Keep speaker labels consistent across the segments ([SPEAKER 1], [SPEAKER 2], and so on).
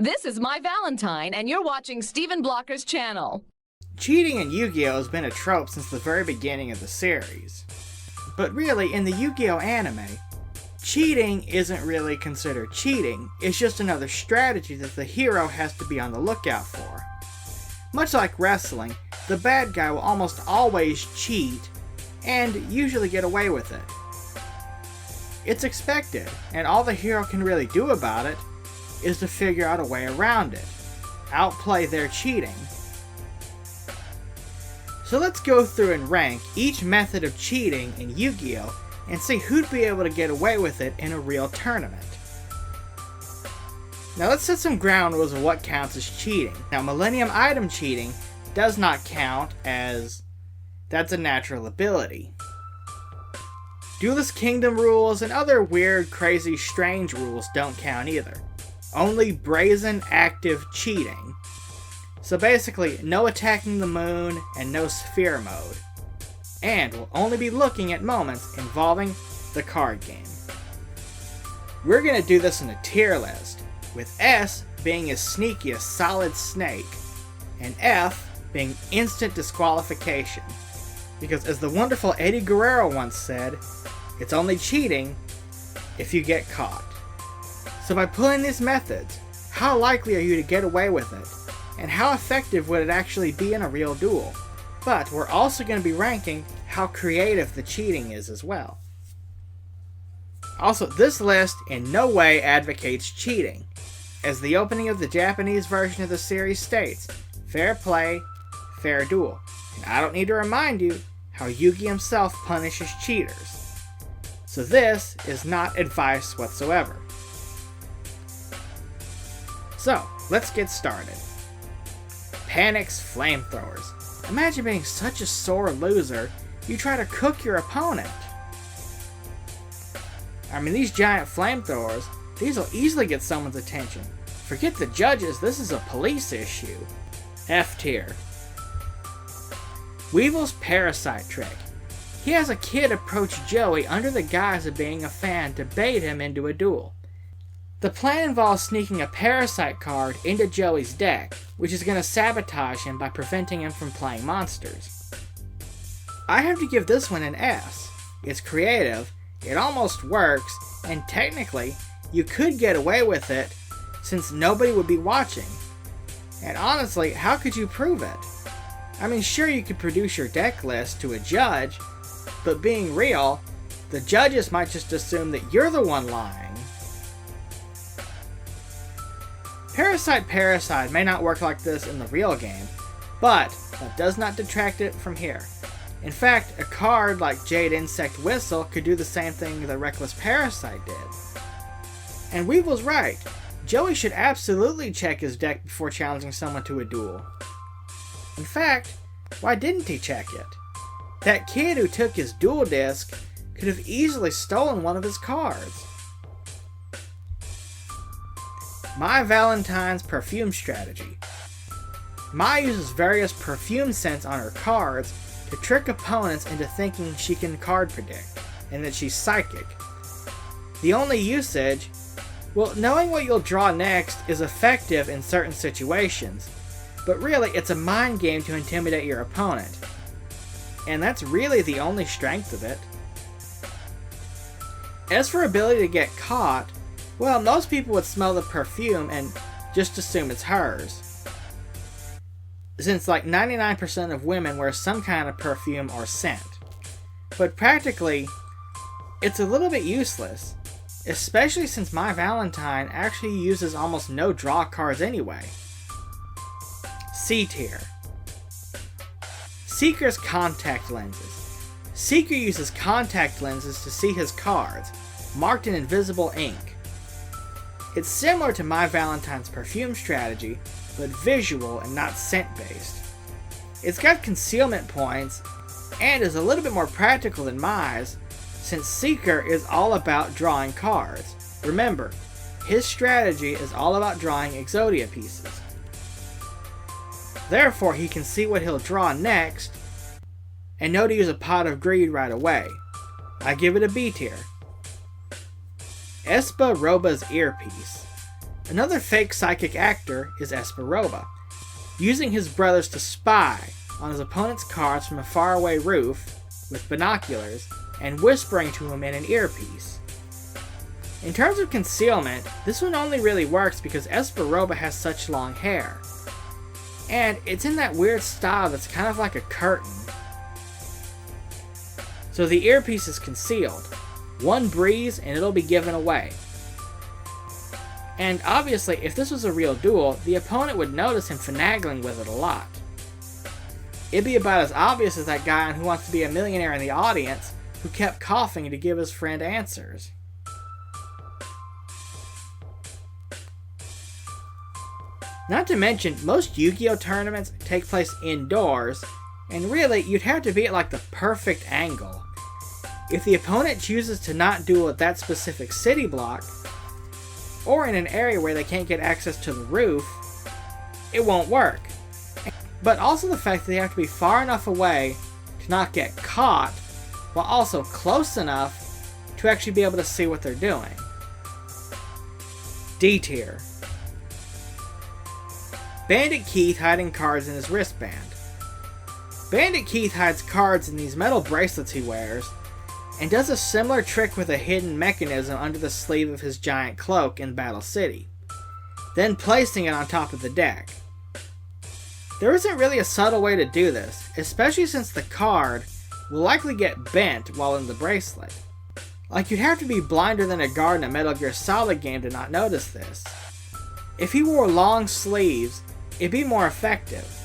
[SPEAKER 1] This is My Valentine, and you're watching Stephen Blocker's channel.
[SPEAKER 2] Cheating in Yu-Gi-Oh! Has been a trope since the very beginning of the series. But really, in the Yu-Gi-Oh! Anime, cheating isn't really considered cheating, it's just another strategy that the hero has to be on the lookout for. Much like wrestling, the bad guy will almost always cheat, and usually get away with it. It's expected, and all the hero can really do about it is to figure out a way around it. Outplay their cheating. So let's go through and rank each method of cheating in Yu-Gi-Oh! And see who'd be able to get away with it in a real tournament. Now let's set some ground rules of what counts as cheating. Now Millennium Item cheating does not count, as that's a natural ability. Duelist Kingdom rules and other weird, crazy, strange rules don't count either. Only brazen, active cheating. So basically, no attacking the moon and no sphere mode. And we'll only be looking at moments involving the card game. We're going to do this in a tier list, with S being as sneaky as Solid Snake, and F being instant disqualification. Because as the wonderful Eddie Guerrero once said, it's only cheating if you get caught. So by pulling these methods, how likely are you to get away with it? And how effective would it actually be in a real duel? But we're also going to be ranking how creative the cheating is as well. Also, this list in no way advocates cheating. As the opening of the Japanese version of the series states, fair play, fair duel. And I don't need to remind you how Yugi himself punishes cheaters. So this is not advice whatsoever. So, let's get started. Panic's flamethrowers. Imagine being such a sore loser, you try to cook your opponent. I mean, these giant flamethrowers, these will easily get someone's attention. Forget the judges, this is a police issue. F tier. Weevil's parasite trick. He has a kid approach Joey under the guise of being a fan to bait him into a duel. The plan involves sneaking a parasite card into Joey's deck, which is going to sabotage him by preventing him from playing monsters. I have to give this one an S. It's creative, it almost works, and technically, you could get away with it since nobody would be watching. And honestly, how could you prove it? I mean, sure, you could produce your deck list to a judge, but being real, the judges might just assume that you're the one lying. Parasite may not work like this in the real game, but that does not detract it from here. In fact, a card like Jade Insect Whistle could do the same thing that Reckless Parasite did. And Weevil's right. Joey should absolutely check his deck before challenging someone to a duel. In fact, why didn't he check it? That kid who took his duel disc could have easily stolen one of his cards. My Valentine's perfume strategy. Mai uses various perfume scents on her cards to trick opponents into thinking she can card predict, and that she's psychic. The only usage, well, knowing what you'll draw next is effective in certain situations, but really it's a mind game to intimidate your opponent. And that's really the only strength of it. As for ability to get caught, well, most people would smell the perfume and just assume it's hers. Since like 99% of women wear some kind of perfume or scent. But practically, it's a little bit useless. Especially since My Valentine actually uses almost no draw cards anyway. C tier. Seeker's contact lenses. Seeker uses contact lenses to see his cards, marked in invisible ink. It's similar to My Valentine's perfume strategy, but visual and not scent-based. It's got concealment points, and is a little bit more practical than Mai's, since Seeker is all about drawing cards. Remember, his strategy is all about drawing Exodia pieces. Therefore, he can see what he'll draw next, and know to use a Pot of Greed right away. I give it a B tier. Espa Roba's earpiece. Another fake psychic actor is Esperoba, using his brothers to spy on his opponent's cards from a faraway roof with binoculars and whispering to him in an earpiece. In terms of concealment, this one only really works because Esperoba has such long hair. And it's in that weird style that's kind of like a curtain. So the earpiece is concealed. One breeze and it'll be given away. And obviously, if this was a real duel, the opponent would notice him finagling with it a lot. It'd be about as obvious as that guy on Who Wants to Be a Millionaire in the audience who kept coughing to give his friend answers. Not to mention, most Yu-Gi-Oh tournaments take place indoors, and really, you'd have to be at like the perfect angle. If the opponent chooses to not duel at that specific city block, or in an area where they can't get access to the roof, it won't work. But also the fact that they have to be far enough away to not get caught, while also close enough to actually be able to see what they're doing. D tier. Bandit Keith hiding cards in his wristband. Bandit Keith hides cards in these metal bracelets he wears, and does a similar trick with a hidden mechanism under the sleeve of his giant cloak in Battle City, then placing it on top of the deck. There isn't really a subtle way to do this, especially since the card will likely get bent while in the bracelet. Like, you'd have to be blinder than a guard in a Metal Gear Solid game to not notice this. If he wore long sleeves, it'd be more effective.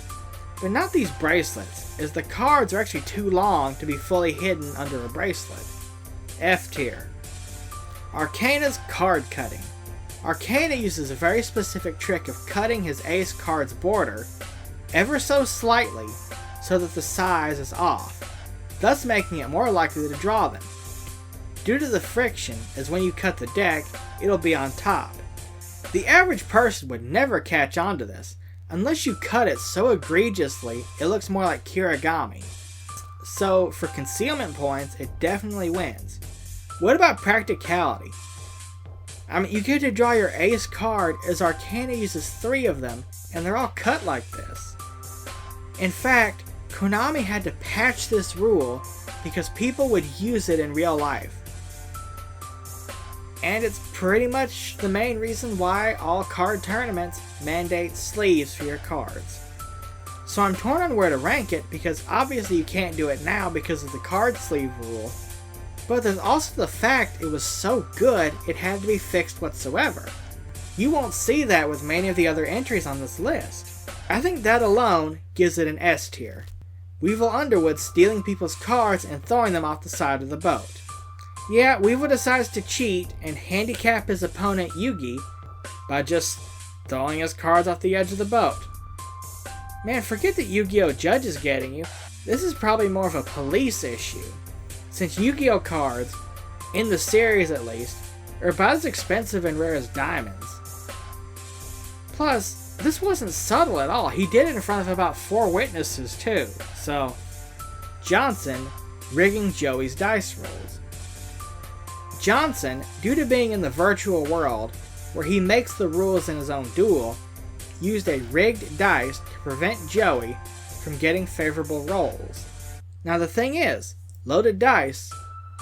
[SPEAKER 2] But not these bracelets, as the cards are actually too long to be fully hidden under a bracelet. F tier. Arcana's card cutting. Arcana uses a very specific trick of cutting his ace card's border ever so slightly so that the size is off, thus making it more likely to draw them. Due to the friction, as when you cut the deck, it'll be on top. The average person would never catch on to this, unless you cut it so egregiously it looks more like kirigami. So for concealment points, it definitely wins. What about practicality? I mean, you get to draw your ace card as Arcana uses 3 of them, and they're all cut like this. In fact, Konami had to patch this rule because people would use it in real life. And it's pretty much the main reason why all card tournaments mandate sleeves for your cards. So I'm torn on where to rank it because obviously you can't do it now because of the card sleeve rule. But there's also the fact it was so good it had to be fixed whatsoever. You won't see that with many of the other entries on this list. I think that alone gives it an S tier. Weevil Underwood stealing people's cards and throwing them off the side of the boat. Yeah, Weevil decides to cheat and handicap his opponent Yugi by just throwing his cards off the edge of the boat. Man, forget that Yu-Gi-Oh! Judge is getting you. This is probably more of a police issue, since Yu-Gi-Oh! Cards, in the series at least, are about as expensive and rare as diamonds. Plus, this wasn't subtle at all. He did it in front of about 4 witnesses too. So, Johnson rigging Joey's dice rolls. Johnson, due to being in the virtual world, where he makes the rules in his own duel, used a rigged dice to prevent Joey from getting favorable rolls. Now the thing is, loaded dice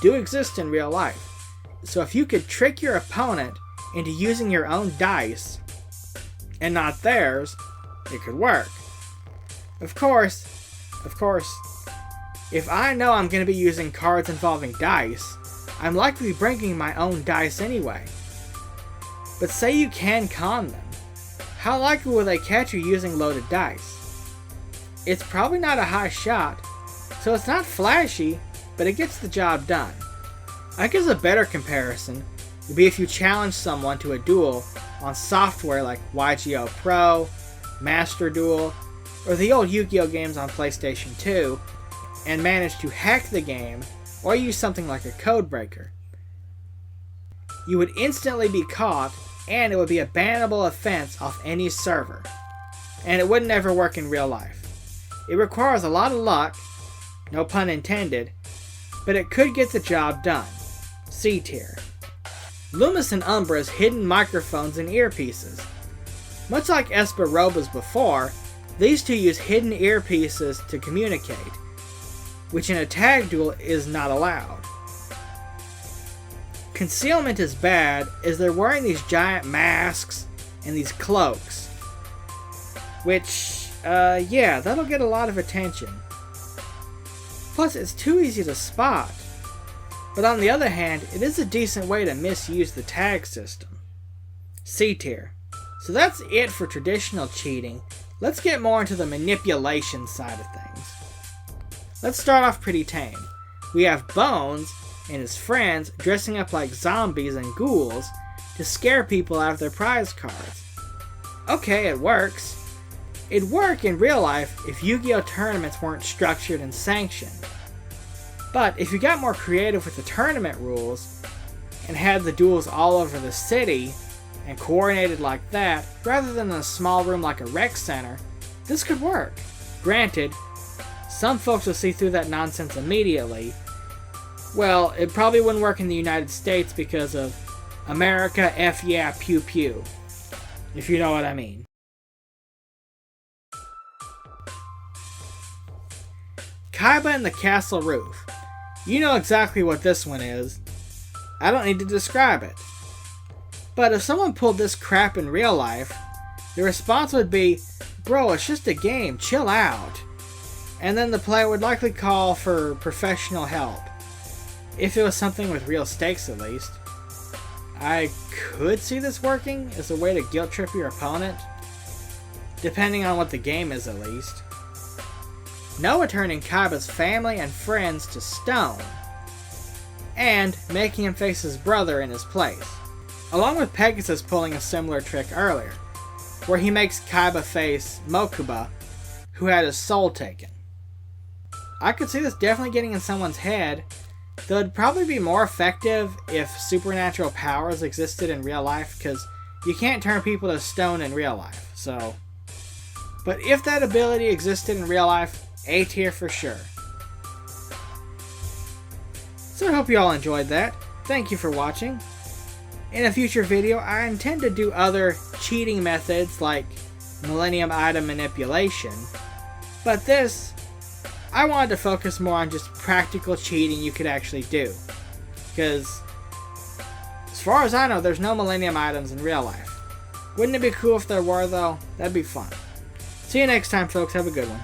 [SPEAKER 2] do exist in real life, so if you could trick your opponent into using your own dice, and not theirs, it could work. Of course, if I know I'm going to be using cards involving dice, I'm likely bringing my own dice anyway. But say you can con them, how likely will they catch you using loaded dice? It's probably not a high shot, so it's not flashy, but it gets the job done. I guess a better comparison would be if you challenge someone to a duel on software like Yugioh Pro, Master Duel, or the old Yu-Gi-Oh games on PlayStation 2, and manage to hack the game or use something like a code breaker. You would instantly be caught, and it would be a bannable offense off any server. And it would never work in real life. It requires a lot of luck, no pun intended, but it could get the job done. C tier. Loomis and Umbra's hidden microphones and earpieces. Much like Esperoba's before, these two use hidden earpieces to communicate, which in a tag duel is not allowed. Concealment is bad, as they're wearing these giant masks and these cloaks, which, yeah, that'll get a lot of attention. Plus, it's too easy to spot. But on the other hand, it is a decent way to misuse the tag system. C tier. So that's it for traditional cheating. Let's get more into the manipulation side of things. Let's start off pretty tame. We have Bones and his friends dressing up like zombies and ghouls to scare people out of their prize cards. Okay, it works. It'd work in real life if Yu-Gi-Oh! Tournaments weren't structured and sanctioned. But if you got more creative with the tournament rules and had the duels all over the city and coordinated like that, rather than in a small room like a rec center, this could work. Granted, some folks will see through that nonsense immediately. Well, it probably wouldn't work in the United States because of America F yeah pew pew, if you know what I mean. Kaiba and the Castle Roof. You know exactly what this one is. I don't need to describe it. But if someone pulled this crap in real life, the response would be, "Bro, it's just a game, chill out." And then the player would likely call for professional help. If it was something with real stakes, at least. I could see this working as a way to guilt trip your opponent. Depending on what the game is, at least. Noah turning Kaiba's family and friends to stone, and making him face his brother in his place. Along with Pegasus pulling a similar trick earlier, where he makes Kaiba face Mokuba, who had his soul taken. I could see this definitely getting in someone's head, though it'd probably be more effective if supernatural powers existed in real life, because you can't turn people to stone in real life, so. But if that ability existed in real life, A tier for sure. So I hope you all enjoyed that. Thank you for watching. In a future video, I intend to do other cheating methods like Millennium Item Manipulation, but this, I wanted to focus more on just practical cheating you could actually do. Because, as far as I know, there's no Millennium Items in real life. Wouldn't it be cool if there were, though? That'd be fun. See you next time, folks. Have a good one.